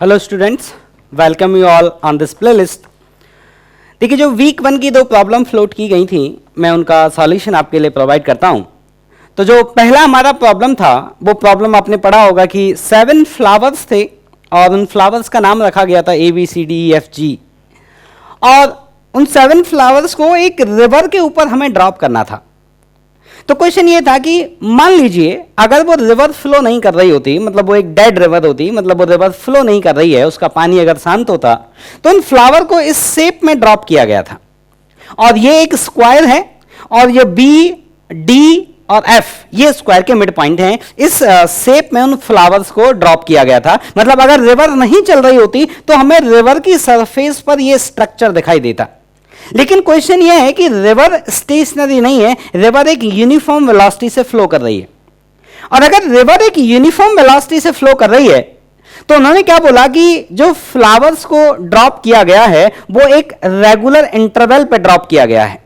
Hello students, welcome you all on this playlist. देखिए, जो week 1 की दो प्रॉब्लम फ्लोट की गई थी, मैं उनका सॉल्यूशन आपके लिए प्रोवाइड करता हूं। तो जो पहला हमारा प्रॉब्लम था, वो प्रॉब्लम आपने पढ़ा होगा कि 7 फ्लावर्स थे और उन फ्लावर्स का नाम रखा गया था ABCDEFG, और उन 7 फ्लावर्स को एक रिवर के ऊपर हमें ड्रॉप करना था। तो क्वेश्चन ये था कि मान लीजिए अगर वो रिवर फ्लो नहीं कर रही होती, मतलब वो एक डेड रिवर होती, मतलब वो रिवर फ्लो नहीं कर रही है, उसका पानी अगर शांत होता, तो इन फ्लावर को इस शेप में ड्रॉप किया गया था। और ये एक स्क्वायर है और ये B, D और F ये स्क्वायर के मिड पॉइंट हैं। इस शेप में उन फ्लावर्स को ड्रॉप किया गया था। मतलब अगर रिवर नहीं चल रही होती तो हमें रिवर की सरफेस पर ये स्ट्रक्चर दिखाई देता। लेकिन क्वेश्चन यह है कि रिवर स्टेशनरी नहीं है, रिवर एक यूनिफॉर्म वेलोसिटी से फ्लो कर रही है। और अगर रिवर एक यूनिफॉर्म वेलोसिटी से फ्लो कर रही है, तो उन्होंने क्या बोला कि जो फ्लावर्स को ड्रॉप किया गया है वो एक रेगुलर इंटरवल पे ड्रॉप किया गया है।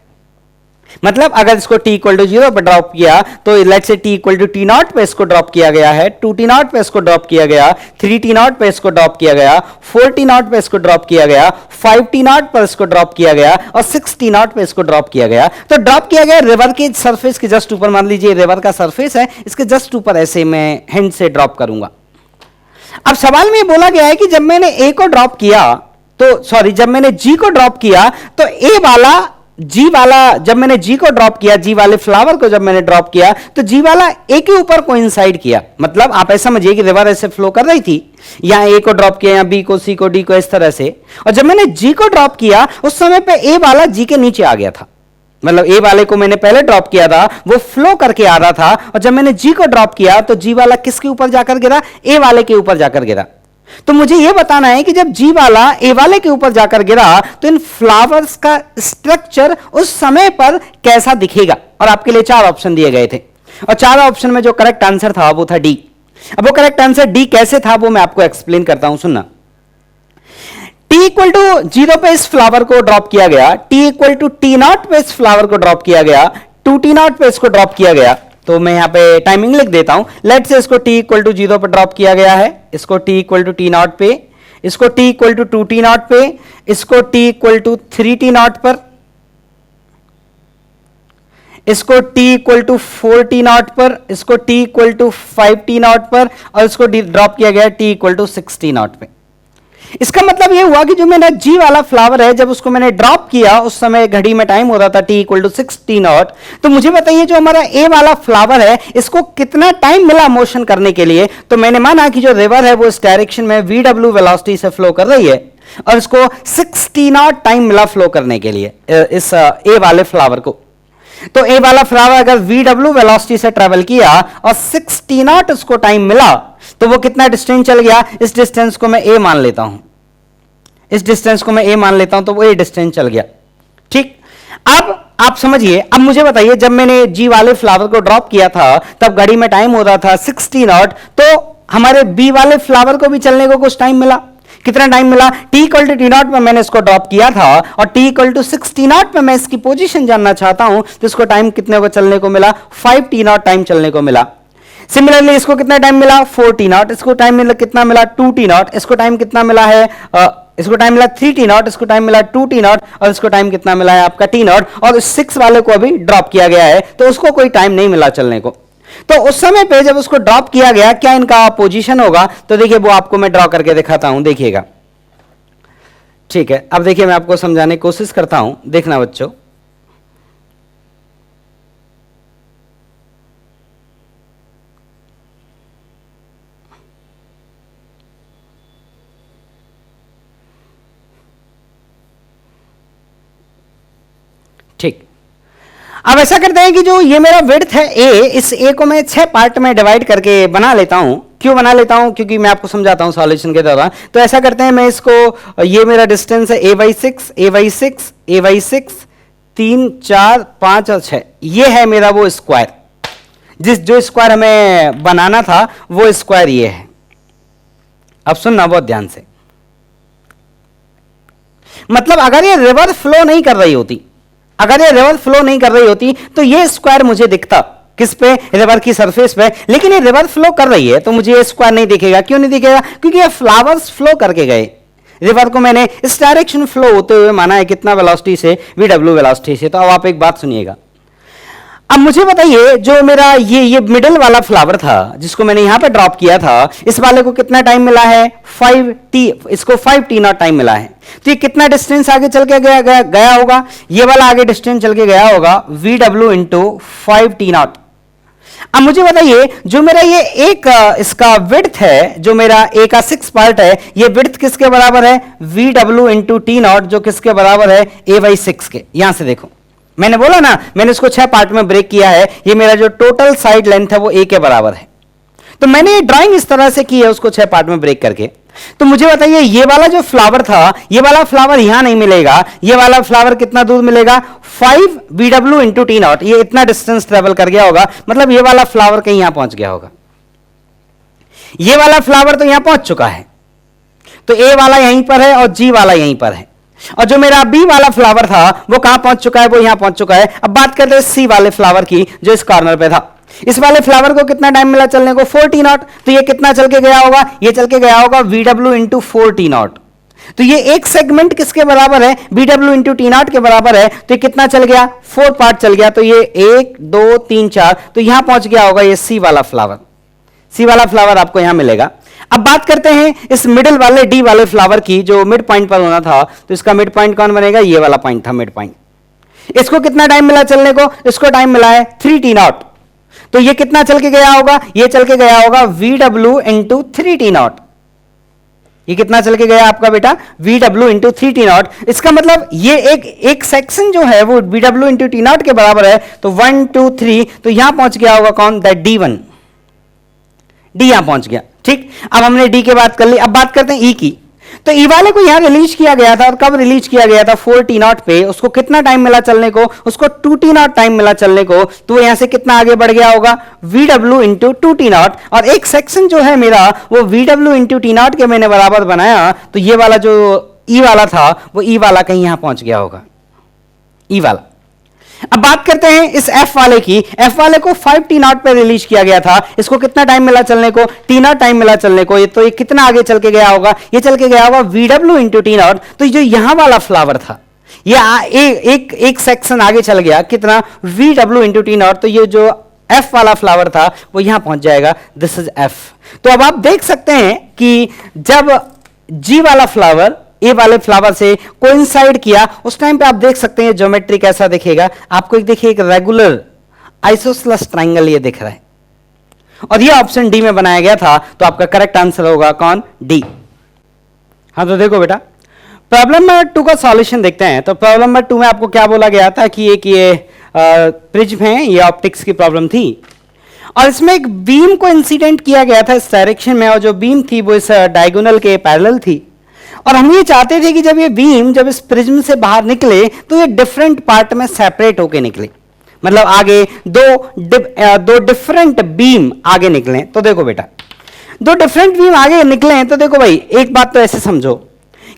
मतलब अगर इसको t = 0 पर ड्रॉप किया तो लेट्स से t = t0 पे इसको ड्रॉप किया गया है, 2t0 पे इसको ड्रॉप किया गया, 3t0 पे इसको ड्रॉप किया गया, 4t0 पे इसको ड्रॉप किया गया, 5t0 पर इसको ड्रॉप किया गया और 6t0 पे इसको ड्रॉप किया गया। तो ड्रॉप किया गया रिवर के सरफेस के जस्ट ऊपर। मान लीजिए रिवर का सरफेस है, इसके जस्ट ऊपर ऐसे मैं हैंड से ड्रॉप करूंगा। अब सवाल में बोला गया है कि जब मैंने A को ड्रॉप किया तो जब मैंने G को ड्रॉप किया तो जब मैंने G को ड्रॉप किया, G वाले फ्लावर को जब मैंने ड्रॉप किया तो G वाला A के ऊपर कोइंसाइड किया। मतलब आप ऐसा समझिए कि रिवर ऐसे फ्लो कर रही थी, यहां A को ड्रॉप किया, यहां B को, C को, D को, इस तरह से। और जब मैंने G को ड्रॉप किया उस समय पे A वाला G के नीचे आ गया था। मतलब A वाले को मैंने पहले ड्रॉप किया था, वो फ्लो करके आ रहा था, और जब मैंने G को ड्रॉप किया तो G वाला किसके ऊपर जाकर गिरा? A वाले के ऊपर जाकर गिरा। तो मुझे यह बताना है कि जब G वाला A वाले के ऊपर जाकर गिरा तो इन फ्लावर्स का स्ट्रक्चर उस समय पर कैसा दिखेगा। और आपके लिए 4 ऑप्शन दिए गए थे, और 4 ऑप्शन में जो करेक्ट आंसर था वो था D। अब वो करेक्ट आंसर D कैसे था वो मैं आपको एक्सप्लेन करता हूं, सुनना। t = 0 पे इस फ्लावर को ड्रॉप किया गया, t = t0 पे इस फ्लावर को ड्रॉप किया गया, 2t0 पे इसको ड्रॉप किया गया। तो मैं यहां पे टाइमिंग लिख देता हूं। लेट्स से इसको t = 0 पे ड्रॉप किया गया है, इसको t = t0 पे, इसको t = 2t0 पे, इसको t = 3t0 पर, इसको t = 4t0 पर, इसको t = 5t0 पर, और इसको ड्रॉप किया गया t = 6t0 पे। इसका मतलब यह हुआ कि जो मेरा G वाला फ्लावर है, जब उसको मैंने ड्रॉप किया उस समय घड़ी में टाइम हो रहा था t = 6t0। तो मुझे बताइए जो हमारा A वाला फ्लावर है इसको कितना टाइम मिला मोशन करने के लिए। तो मैंने माना कि जो रिवर है वो इस डायरेक्शन में VW वेलोसिटी से फ्लो कर रही है और इसको 6t0 टाइम मिला फ्लो करने के लिए इस A वाले फ्लावर को। तो A वाला फ्लावर अगर VW वेलोसिटी से ट्रेवल किया और 6t0 उसको टाइम मिला तो वो कितना डिस्टेंस चल गया? इस डिस्टेंस को मैं A मान लेता हूं, इस डिस्टेंस को मैं A मान लेता हूं, तो वो A डिस्टेंस चल गया। ठीक, अब आप समझिए। अब मुझे बताइए जब मैंने G वाले फ्लावर को ड्रॉप किया था तब घड़ी में टाइम हो रहा था 6t0, तो हमारे B वाले फ्लावर को भी चलने को कुछ टाइम मिला। कितना टाइम मिला? t = t0 पे मैंने इसको ड्रॉप किया था और t = 6t0 पे मैं इसकी पोजीशन जानना चाहता हूं, तो इसको टाइम कितने को चलने को मिला? 5t0 टाइम चलने को मिला। सिमिलरली इसको कितना टाइम मिला? 4t0। इसको टाइम मिला कितना मिला? 2t0। इसको टाइम कितना मिला है? इसको टाइम मिला 3t0, इसको टाइम मिला 2t0, और इसको टाइम कितना मिला है आपका t0। और 6 वाले को अभी ड्रॉप किया गया है तो उसको कोई टाइम नहीं मिला चलने को। तो उस समय पे जब उसको ड्रॉप किया गया क्या इनका पोजीशन होगा? तो देखिए वो आपको मैं ड्रॉ करके दिखाता हूं, देखिएगा। ठीक है, अब देखिए मैं आपको समझाने की कोशिश करता हूं, देखना बच्चों। ठीक, अब ऐसा करते हैं कि जो ये मेरा विड्थ है A, इस A को मैं 6 पार्ट में डिवाइड करके बना लेता हूं। क्यों बना लेता हूं? क्योंकि मैं आपको समझाता हूं सॉल्यूशन के दौरान। तो ऐसा करते हैं, मैं इसको, ये मेरा डिस्टेंस है A/6, A/6, A/6, 3, 4, 5 और 6। ये है मेरा वो स्क्वायर, जो स्क्वायर हमें बनाना था वो स्क्वायर ये है। अब सुनना बहुत ध्यान से। मतलब अगर ये रिवर फ्लो नहीं कर रही होती, तो ये स्क्वायर मुझे दिखता। किस पे? रिवर की सरफेस पे। लेकिन ये रिवर फ्लो कर रही है तो मुझे ये स्क्वायर नहीं दिखेगा। क्यों नहीं दिखेगा? क्योंकि ये फ्लावर्स फ्लो करके गए। रिवर को मैंने इस डायरेक्शन फ्लो होते हुए माना है, कितना वेलोसिटी से? वीडब्ल्यू वेलोसिटी से। तो अब आप एक बात सुनिएगा, अब मुझे बताइए जो मेरा ये मिडिल वाला फ्लावर था जिसको मैंने यहां पे ड्रॉप किया था, इस वाले को कितना टाइम मिला है? 5t, इसको 5t नॉट टाइम मिला है। तो ये कितना डिस्टेंस आगे चल के गया होगा? ये वाला आगे डिस्टेंस चल के गया होगा vw इंटू 5t नॉट। अब मुझे बताइए जो मेरा ये एक इसका विड्थ है, जो मेरा ए का 6 पार्ट है, ये विड्थ किसके बराबर है? vw इंटू टी नॉट, जो किसके बराबर है? a/6 के। यहां से देखो, मैंने बोला ना, मैंने इसको 6 पार्ट में ब्रेक किया है। ये मेरा जो टोटल साइड लेंथ है वो a के बराबर है। तो मैंने ये ड्राइंग इस तरह से की है उसको 6 पार्ट में ब्रेक करके। तो मुझे बताइए ये वाला जो फ्लावर था, ये वाला फ्लावर यहां नहीं मिलेगा, ये वाला फ्लावर कितना दूर मिलेगा? 5 vw इंटू टी नॉट। ये इतना डिस्टेंस ट्रेवल कर गया होगा, मतलब ये वाला फ्लावर कहीं यहां पहुंच गया होगा। ये वाला फ्लावर तो यहां पहुंच चुका है, तो ए वाला यहीं पर है और जी वाला यहीं पर है। और जो मेरा बी वाला फ्लावर था वो कहां पहुंच चुका है? वो यहां पहुंच चुका है। अब बात करते हैं सी वाले फ्लावर की जो इस कॉर्नर पे था। इस वाले फ्लावर को कितना टाइम मिला चलने को? 4t not. तो ये कितना चल के गया होगा? ये चल के गया होगा vw इंटू 4t नॉट। तो ये एक सेगमेंट किसके बराबर है? vw इंटू टी नॉट के बराबर है। तो ये कितना चल गया? 4 पार्ट चल गया। तो ये 1 2 3 4, तो यहां पहुंच गया होगा ये सी वाला फ्लावर। सी वाला फ्लावर आपको यहां मिलेगा। अब बात करते हैं इस मिडिल वाले डी वाले फ्लावर की, जो मिड पॉइंट पर होना था। तो इसका मिड पॉइंट कौन बनेगा? ये वाला पॉइंट था मिड पॉइंट। इसको कितना टाइम मिला चलने को? इसको टाइम मिला है 3t नॉट। तो ये कितना चल के गया होगा? ये चल के गया होगा vw इंटू 3t नॉट। ये कितना चल के गया आपका बेटा? vw into 3t not. इसका मतलब ये एक सेक्शन जो है वो vw इंटू टी नॉट के बराबर है। तो 1 2 3, तो यहां पहुंच गया होगा कौन? That d1। डी यहां पहुंच गया। ठीक, अब हमने डी की बात कर ली। अब बात करते हैं ई की। तो ई वाले को यहां रिलीज किया गया था, और कब रिलीज किया गया था? 4t नॉट पे। उसको कितना टाइम मिला चलने को? उसको 2t नॉट टाइम मिला चलने को। तो यहां से कितना आगे बढ़ गया होगा? vw into 2t not. और एक सेक्शन जो है मेरा वो vw इंटू टी नॉट के मैंने बराबर बनाया। तो ये वाला जो ई वाला था वो ई वाला कहीं यहां पहुंच गया होगा, ई वाला। अब बात करते हैं इस एफ वाले की। एफ वाले को 5t नॉट पे रिलीज किया गया था। इसको कितना टाइम मिला चलने को? t नॉट टाइम मिला चलने को। तो ये कितना आगे चल के गया होगा? ये चल के गया होगा vw इंटू टी नॉट। तो जो यहां वाला फ्लावर था ये एक सेक्शन आगे चल गया, कितना? vw into T not. तो ये जो एफ वाला फ्लावर था वो यहां पहुंच जाएगा। This is F. तो अब आप देख सकते हैं कि जब जी वाला फ्लावर ए वाले फ्लावर से कोइंसाइड किया, उस टाइम पे आप देख सकते हैं ज्योमेट्री कैसा दिखेगा आपको। देखिए एक रेगुलर आइसोसेलेस ट्राइंगल ये दिख रहा है, और ये ऑप्शन डी में बनाया गया था। तो आपका करेक्ट आंसर होगा कौन? डी। हाँ, तो देखो बेटा प्रॉब्लम नंबर 2 का सॉल्यूशन देखते हैं। तो प्रॉब्लम नंबर 2 में आपको क्या बोला गया था कि एक ये प्रिज्म है, ये ऑप्टिक्स की प्रॉब्लम थी, और इसमें एक बीम को इंसिडेंट किया गया था इस डायरेक्शन में, और जो बीम थी वो इस डायगोनल के पैरेलल थी। और हम ये चाहते थे कि जब ये बीम जब इस प्रिज्म से बाहर निकले तो ये डिफरेंट पार्ट में सेपरेट होके निकले, मतलब आगे दो डिफरेंट बीम आगे निकले। तो देखो बेटा, दो डिफरेंट बीम आगे निकले, तो देखो भाई एक बात तो ऐसे समझो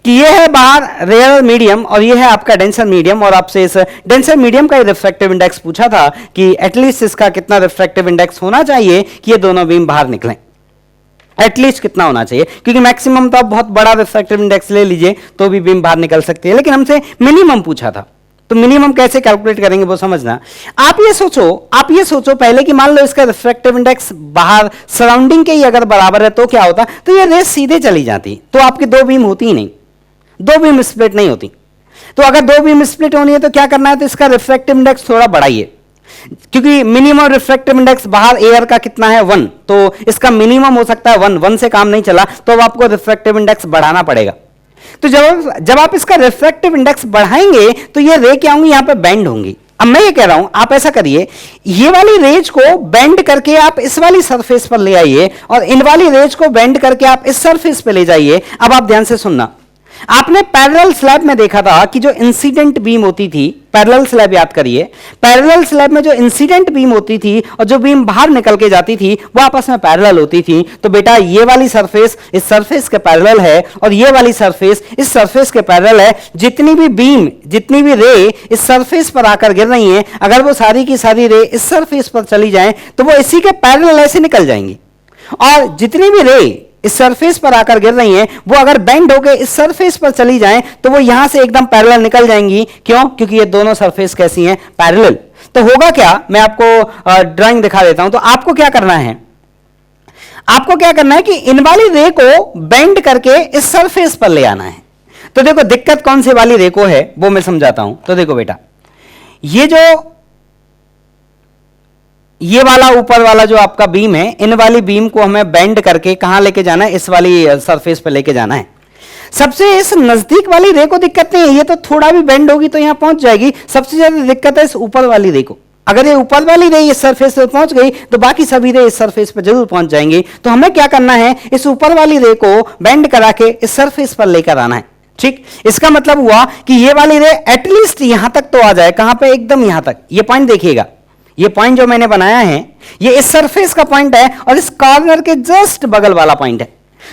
कि ये है बाहर रेयर मीडियम और ये है आपका डेंसर मीडियम, और आपसे इस डेंसर मीडियम का रिफ्रैक्टिव इंडेक्स पूछा था कि एटलीस्ट इसका कितना रिफ्रैक्टिव इंडेक्स होना चाहिए कि ये दोनों बीम बाहर निकलें। एटलीस्ट कितना होना चाहिए, क्योंकि मैक्सिमम तो आप बहुत बड़ा रिफ्रैक्टिव इंडेक्स ले लीजिए तो भी बीम बाहर निकल सकती है, लेकिन हमसे मिनिमम पूछा था। तो मिनिमम कैसे कैलकुलेट करेंगे वो समझना। आप ये सोचो पहले कि मान लो इसका रिफ्रैक्टिव इंडेक्स बाहर सराउंडिंग के ही अगर बराबर है तो क्या होता? तो ये रेस सीधे चली जाती, तो आपकी दो बीम होती ही नहीं, दो बीम स्प्लिट नहीं होती। तो अगर दो बीम स्प्लिट होनी है तो क्या करना है? तो इसका रिफ्रैक्टिव इंडेक्स थोड़ा बढ़ाइए, क्योंकि मिनिमम रिफ्रैक्टिव इंडेक्स बाहर एयर का कितना है? 1, तो इसका मिनिमम हो सकता है 1 से काम नहीं चला, तो अब आपको रिफ्रैक्टिव इंडेक्स बढ़ाना पड़ेगा। तो जब आप इसका रिफ्रैक्टिव इंडेक्स बढ़ाएंगे तो ये रे क्या होंगी? यहां पे बेंड होंगी। अब मैं ये कह रहा हूं आप ऐसा करिए, ये वाली रेज को बेंड करके आप इस वाली सरफेस पर ले आइए, और इन वाली रेज को बेंड करके आप इस सरफेस पे ले जाइए। अब आप ध्यान से सुनना, आपने पैरेलल स्लैब में देखा था कि जो इंसिडेंट बीम होती थी, पैरेलल स्लैब याद करिए, पैरेलल स्लैब में जो इंसिडेंट बीम होती थी और जो बीम बाहर निकल के जाती थी वो आपस में पैरेलल होती थी। तो बेटा ये वाली सरफेस इस सरफेस के पैरेलल है और ये वाली सरफेस इस सरफेस के पैरेलल है। जितनी भी बीम, जितनी भी रे इस सरफेस पर आकर गिर रही हैं, अगर वो सारी की सारी रे इस सरफेस पर चली जाएं तो वो इसी के पैरेलल ऐसे निकल जाएंगी। और जितनी भी रे इस सरफेस पर आकर गिर रही हैं वो अगर बेंड होकर इस सरफेस पर चली जाएं तो वो यहां से एकदम पैरेलल निकल जाएंगी। क्यों? क्योंकि ये दोनों सरफेस कैसी हैं? पैरेलल। तो होगा क्या, मैं आपको ड्राइंग दिखा देता हूं। तो आपको क्या करना है, आपको क्या करना है कि इन वाली रे को बेंड करके इस सरफेस पर ले आना है। तो देखो दिक्कत कौन सी वाली रे को है वो मैं समझाता हूं। तो देखो बेटा, ये वाला ऊपर वाला जो आपका बीम है, इन वाली बीम को हमें बेंड करके कहां लेके जाना है? इस वाली सरफेस पे लेके जाना है। सबसे इस नजदीक वाली रे को दिक्कत नहीं है, ये तो थोड़ा भी बेंड होगी तो यहां पहुंच जाएगी। सबसे ज्यादा दिक्कत है इस ऊपर वाली रे को। अगर ये ऊपर वाली रे इस सरफेस पे पहुंच गई तो बाकी सभी रे इस सरफेस पे जरूर पहुंच जाएंगी। तो हमें क्या करना है, इस ऊपर वाली रे को बेंड करा के इस सरफेस पर लेकर आना है। ठीक, इसका मतलब हुआ कि ये वाली रे एटलीस्ट यहां तक तो आ जाए। कहां पे? एकदम यहां तक। ये पॉइंट देखिएगा, ये पॉइंट जो मैंने बनाया है ये इस सरफेस का पॉइंट है और इस कॉर्नर के जस्ट बगल वाला पॉइंट है।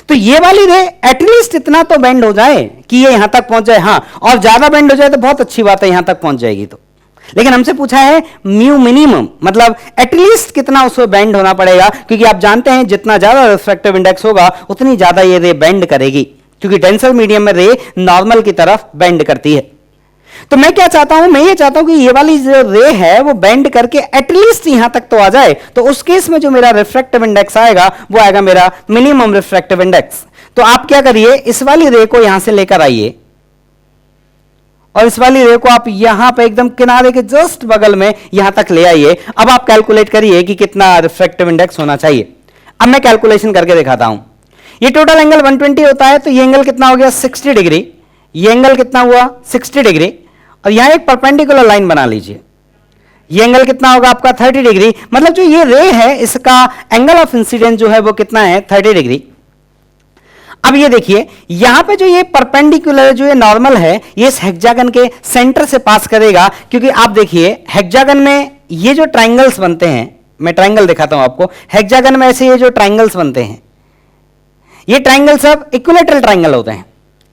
तो ये वाली रे एटलीस्ट इतना तो बेंड हो जाए कि ये यहां तक पहुंच जाए। हां, और ज्यादा बेंड हो जाए तो बहुत अच्छी बात है, यहां तक पहुंच जाएगी तो। लेकिन हमसे पूछा है म्यू मिनिमम, मतलब एटलीस्ट कितना उसको बेंड होना पड़ेगा, क्योंकि आप जानते हैं जितना ज्यादा रिफ्रैक्टिव इंडेक्स होगा उतनी ज्यादा ये रे बेंड करेगी, क्योंकि डेंसर मीडियम में रे नॉर्मल की तरफ बेंड करती है। तो मैं क्या चाहता हूं, मैं ये चाहता हूं कि ये वाली जो रे है वो बेंड करके एटलीस्ट यहां तक तो आ जाए। तो उस केस में जो मेरा रिफ्रैक्टिव इंडेक्स आएगा वो आएगा मेरा मिनिमम रिफ्रैक्टिव इंडेक्स। तो आप क्या करिए, इस वाली रे को यहां से लेकर आइए और इस वाली रे को आप यहां पे एकदम किनारे के जस्ट बगल में यहां तक ले आइए। अब आप कैलकुलेट करिए कि कितना रिफ्रैक्टिव इंडेक्स होना चाहिए। अब मैं कैलकुलेशन करके दिखाता हूं। ये टोटल एंगल 120 होता है, तो ये एंगल कितना हो गया? 60 डिग्री। ये एंगल कितना हुआ? 60 डिग्री। और यहां एक परपेंडिकुलर लाइन बना लीजिए। ये एंगल कितना होगा आपका? 30 डिग्री। मतलब जो ये रे है इसका एंगल ऑफ इंसिडेंस जो है वो कितना है? 30 डिग्री। अब ये देखिए, यहां पे जो ये परपेंडिकुलर जो ये नॉर्मल है ये इस हेक्सागन के सेंटर से पास करेगा। क्योंकि आप देखिए हेक्सागन में ये जो ट्राइंगल्स बनते हैं, मैं ट्राइंगल दिखाता हूं आपको। हेक्सागन में ऐसे ये जो ट्राइंगल्स बनते हैं, ये ट्राइंगल सब इक्विलेटरल ट्राइंगल होते हैं।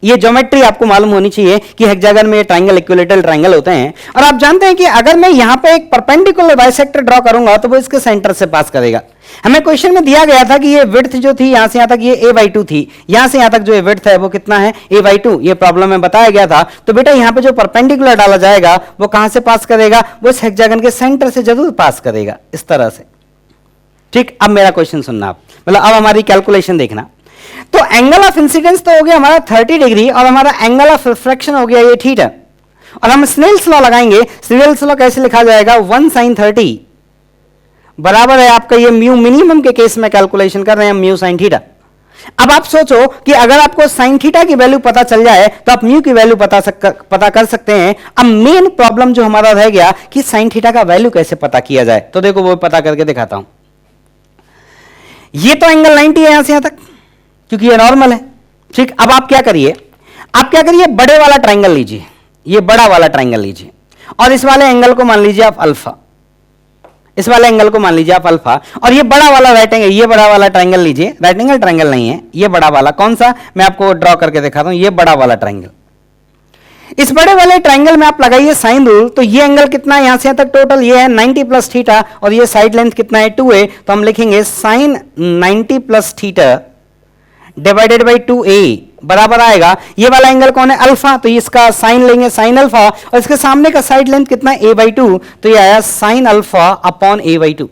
ये ज्योमेट्री आपको मालूम होनी चाहिए कि हेक्सागन में ये ट्राइंगल इक्विलेटरल ट्राइंगल होते हैं। और आप जानते हैं कि अगर मैं यहां पे एक परपेंडिकुलर बाइसेक्टर ड्रॉ करूंगा तो वो इसके सेंटर से पास करेगा। हमें क्वेश्चन में दिया गया था कि ये विड्थ जो थी यहां से यहां तक ये a/2 थी, यहां से यहां तक जो विड्थ है वो कितना है? a/2। ये प्रॉब्लम में बताया गया था। तो बेटा यहां पे जो परपेंडिकुलर डाला जाएगा वो कहां से पास करेगा? वो इस हेक्सागन के सेंटर से जरूर पास करेगा, इस तरह से। ठीक, अब मेरा क्वेश्चन सुनना आप, मतलब अब हमारी कैलकुलेशन देखना। तो एंगल ऑफ इंसिडेंस तो हो गया हमारा 30 डिग्री और हमारा एंगल ऑफ रिफ्रैक्शन हो गया ये थीटा। और हम स्नेल्स लॉ लगाएंगे। स्नेल्स लॉ कैसे लिखा जाएगा? 1 sin 30 बराबर है आपका ये म्यू मिनिमम के केस में कैलकुलेशन कर रहे हैं म्यू साइन थीटा। अब आप सोचो कि अगर आपको साइन थीटा की वैल्यू पता चल जाए तो आप म्यू की वैल्यू पता कर सकते हैं। अब मेन प्रॉब्लम जो हमारा रह गया कि साइन थीटा का वैल्यू कैसे पता किया जाए। तो देखो वो पता करके दिखाता हूं। ये तो एंगल 90 है यहां से यहां तक, क्योंकि ये नॉर्मल है। ठीक, अब आप क्या करिए, बड़े वाला ट्राइंगल लीजिए, ये बड़ा वाला ट्राइंगल लीजिए और इस वाले एंगल को मान लीजिए आप अल्फा। इस वाले एंगल को मान लीजिए आप अल्फा और ये बड़ा वाला राइट एंगल, ये बड़ा वाला ट्राइंगल लीजिए। राइट एंगल ट्राइंगल नहीं है, ये बड़ा वाला। कौन सा? मैं आपको ड्रॉ करके दिखाता हूं। ये बड़ा वाला ट्राइंगल। इस बड़े वाले ट्राइंगल में आप लगाइए साइन रूल। तो ये एंगल कितना है? यहां से यहां तक टोटल ये है 90 प्लस थीटा और ये साइड लेंथ कितना है? 2a। तो हम लिखेंगे sine 90 plus theta divided by 2a बराबर आएगा, ये वाला एंगल कौन है? अल्फा। तो इसका साइन लेंगे साइन अल्फा और इसके सामने का साइड लेंथ कितना है? a/2। तो ये आया साइन अल्फा अपॉन a/2।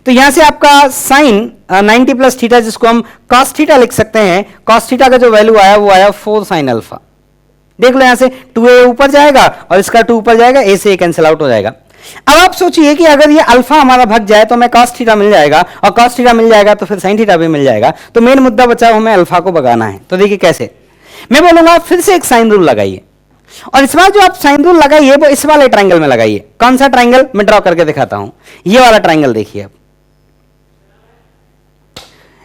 तो यहां से आपका साइन 90 प्लस थीटा, जिसको हम cos थीटा लिख सकते हैं, cos थीटा का जो वैल्यू आया वो आया 4 साइन अल्फा। देख लो यहां से 2a ऊपर जाएगा और इसका 2 ऊपर जाएगा, a से कैंसिल आउट हो जाएगा। अब आप सोचिए कि अगर ये अल्फा हमारा भाग जाए तो हमें cos थीटा मिल जाएगा और cos थीटा मिल जाएगा तो फिर sin थीटा भी मिल जाएगा। तो मेन मुद्दा बचा हमें अल्फा को भगाना है। तो देखिए कैसे, मैं बोलूंगा फिर से एक साइन रूल लगाइए और इस बार जो आप साइन रूल लगाइए वो इस वाले ट्राइंगल में लगाइए। कौन सा ट्राइंगल? मैं ड्रॉ करके दिखाता हूं। ये वाला ट्राइंगल देखिए। अब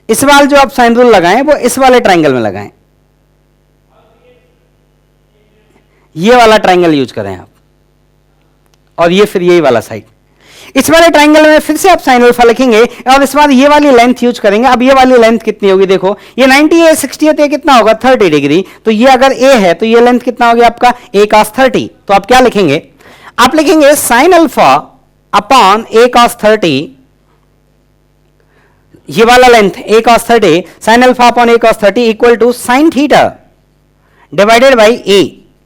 इस बार जो आप साइन रूल लगाएं वो इस वाले ट्राइंगल में लगाएं। ये वाला ट्राइंगल यूज करें आप, और ये फिर यही वाला साइड। इस वाले ट्राइंगल में फिर से आप साइन अल्फा लिखेंगे और इस बार ये वाली लेंथ यूज करेंगे। अब ये वाली लेंथ कितनी होगी, देखो ये 90 है, 60 है, तो ये कितना होगा 30 डिग्री। तो ये अगर ए है तो ये लेंथ कितना हो गया आपका a cos 30। तो आप क्या लिखेंगे, आप लिखेंगे sine alpha upon a cos 30, ये वाला length a cos 30 sine alpha upon a cos 30 equal to sine theta divided by a,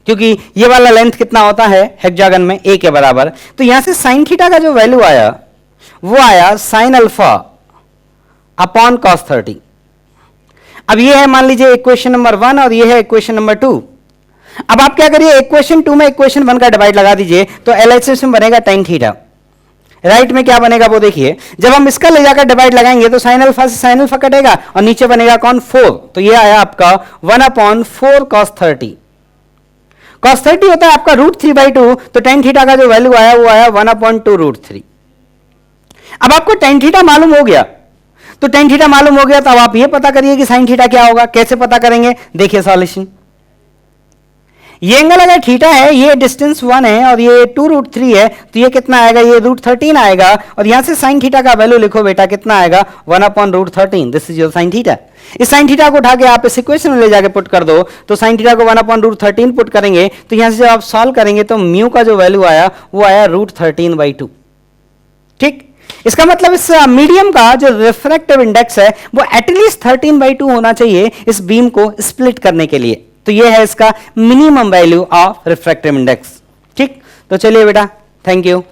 क्योंकि ये वाला लेंथ कितना होता है हेक्सागन में a के बराबर। तो यहां से साइन थीटा का जो वैल्यू आया वो आया साइन अल्फा अपॉन cos 30। अब ये है मान लीजिए इक्वेशन नंबर 1 और ये है इक्वेशन नंबर 2। अब आप क्या करिए, इक्वेशन 2 में इक्वेशन 1 का डिवाइड लगा दीजिए, तो LHS में बनेगा tan थीटा, राइट में क्या बनेगा वो देखिए। जब हम इसका ले जाकर डिवाइड लगाएंगे तो साइन अल्फा से साइन अल्फा कटेगा और नीचे बनेगा कौन 4, तो ये आया आपका 1/4 cos 30। cos 30 होता है आपका √3/2, तो tan थीटा का जो वैल्यू आया वो आया 1/2 √3। अब आपको tan थीटा मालूम हो गया, तो tan थीटा मालूम हो गया तो अब आप ये पता करिए कि sin थीटा क्या होगा। कैसे पता करेंगे, देखिए सॉल्यूशन। ये एंगल अगर थीटा है, ये डिस्टेंस 1 है और ये 2√3 है, तो ये कितना आएगा, ये √13 आएगा। और यहां से साइन थीटा का वैल्यू लिखो बेटा, कितना आएगा 1/√13। This is your sine theta. इस साइन थीटा को उठा के आप इस इक्वेशन में ले जाके पुट कर दो, तो साइन थीटा को 1/√13 पुट करेंगे, तो यहां से जब आप सॉल्व करेंगे तो म्यू का जो वैल्यू आया वो आया √13/2। ठीक, इसका मतलब इस मीडियम का जो रिफ्रैक्टिव इंडेक्स है वो एटलीस्ट 13/2 होना चाहिए इस बीम को स्प्लिट करने के लिए। तो ये है इसका minimum value of refractive index. ठीक, तो चलिए बेटा, थैंक यू।